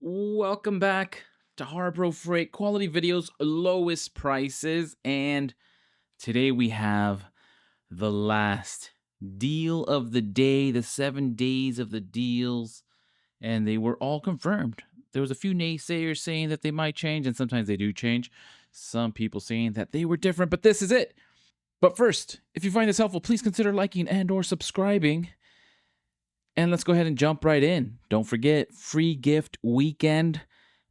Welcome back to HARBRO Freight quality videos, lowest prices, and today we have the last deal of the day, the 7 days of the deals, and they were all confirmed. There was a few naysayers saying that they might change, and sometimes they do change. Some people saying that they were different, but this is it. But first, if you find this helpful, please consider liking and or subscribing. And let's go ahead and jump right in. Don't forget, free gift weekend.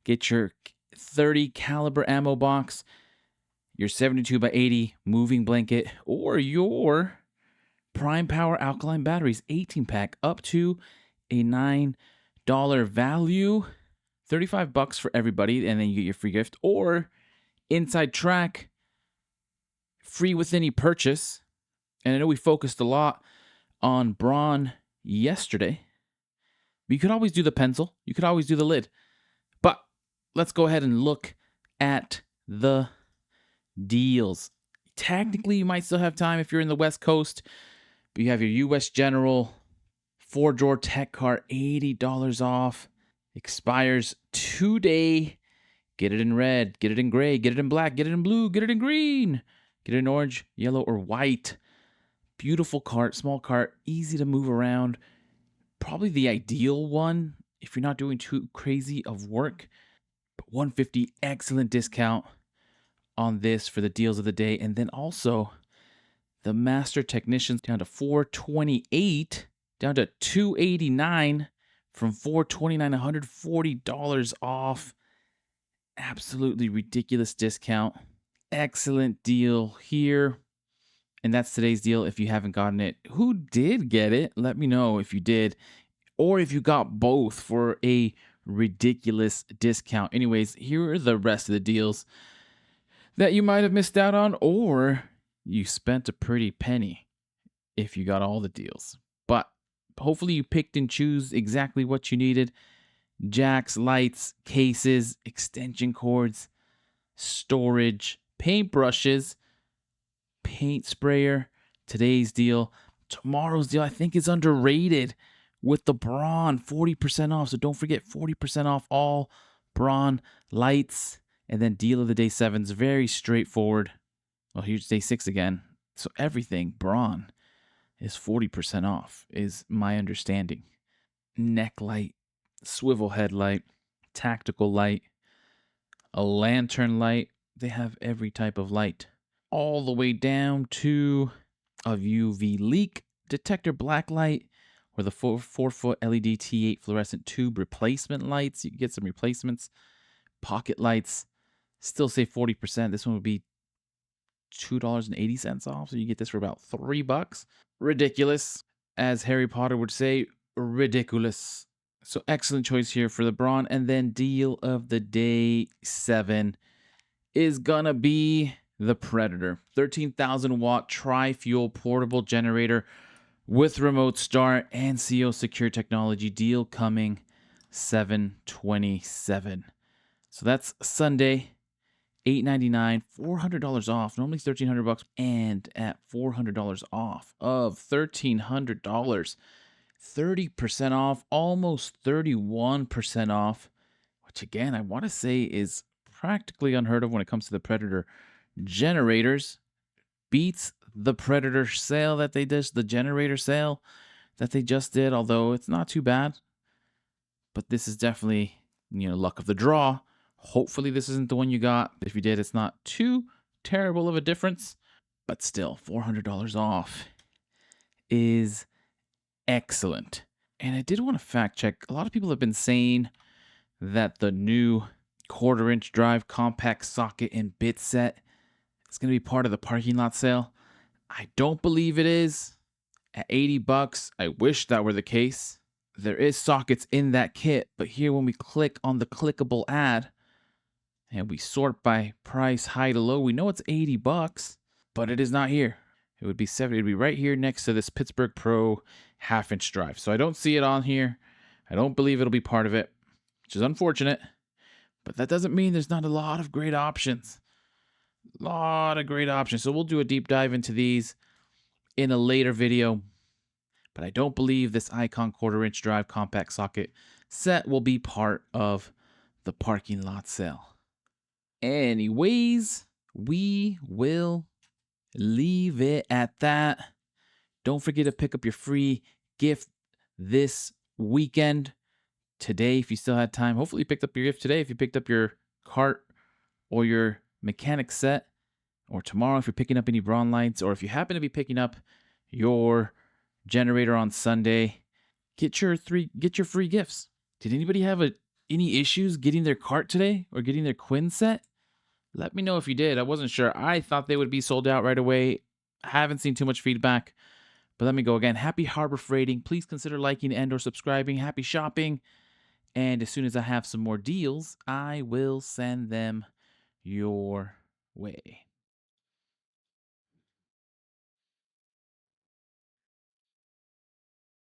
Get your 30 caliber ammo box, your 72 by 80 moving blanket, or your prime power alkaline batteries 18 pack up to a $9 value. 35 bucks for everybody, and then you get your free gift. Or inside track, free with any purchase. And I know we focused a lot on Braun yesterday. But you could always do the pencil. You could always do the lid. But let's go ahead and look at the deals. Technically, you might still have time if you're in the West Coast. But you have your U.S. General 4-drawer tech cart, $80 off. Expires today. Get it in red, get it in gray, get it in black, get it in blue, get it in green, get it in orange, yellow, or white. Beautiful cart, small cart, easy to move around. Probably the ideal one if you're not doing too crazy of work. But $150, excellent discount on this for the deals of the day. And then also the Master Technicians down to $428, down to $289 from $429, $140 off. Absolutely ridiculous discount. Excellent deal here. And that's today's deal. If you haven't gotten it, who did get it? Let me know if you did, or if you got both for a ridiculous discount. Anyways, here are the rest of the deals that you might have missed out on, or you spent a pretty penny if you got all the deals. But hopefully you picked and choose exactly what you needed. Jacks, lights, cases, extension cords, storage, paintbrushes, paint sprayer. Today's deal. Tomorrow's deal I think is underrated with the Braun 40% off. So don't forget 40% off all Braun lights. And then deal of the day 7 is very straightforward. Well, here's day 6 again. So everything Braun is 40% off is my understanding. Neck light, swivel headlight, tactical light, a lantern light. They have every type of light. All the way down to a UV leak detector black light, or the 4-foot LED T8 fluorescent tube replacement lights. You can get some replacements. Pocket lights, still say 40%. This one would be $2.80 off. So you get this for about $3. Ridiculous. As Harry Potter would say, ridiculous. So excellent choice here for the Braun. And then deal of the day 7 is gonna be the Predator. 13,000 watt tri-fuel portable generator with remote start and CO secure technology. Deal coming 7/27. So that's Sunday, $899, $400 off. Normally $1,300, and at $400 off of $1,300, 30% off, almost 31% off, which again I want to say is practically unheard of when it comes to the Predator generators. Beats the Predator sale that they did, the generator sale that they just did, although it's not too bad. But this is definitely, luck of the draw. Hopefully this isn't the one you got. If you did, it's not too terrible of a difference. But still, $400 off is excellent. And I did want to fact check. A lot of people have been saying that the new 1/4-inch drive compact socket and bit set is going to be part of the parking lot sale. I don't believe it is. At $80, I wish that were the case. There is sockets in that kit, but here when we click on the clickable ad and we sort by price high to low, we know it's $80, but it is not here. It would be 70. It'd be right here next to this Pittsburgh Pro 1/2-inch drive. So I don't see it on here. I don't believe it'll be part of it, which is unfortunate. But that doesn't mean there's not a lot of great options. So we'll do a deep dive into these in a later video. But I don't believe this Icon 1/4-inch drive compact socket set will be part of the parking lot sale. Anyways, we will leave it at that. Don't forget to pick up your free gift this weekend. Today, if you still had time. Hopefully you picked up your gift today if you picked up your cart or your mechanic set. Or tomorrow if you're picking up any Braun lights. Or if you happen to be picking up your generator on Sunday, get your free gifts. Did anybody have any issues getting their cart today or getting their Quinn set? Let me know if you did. I wasn't sure. I thought they would be sold out right away. I haven't seen too much feedback. But let me go again. Happy Harbor Freighting. Please consider liking and or subscribing. Happy shopping. And as soon as I have some more deals, I will send them your way.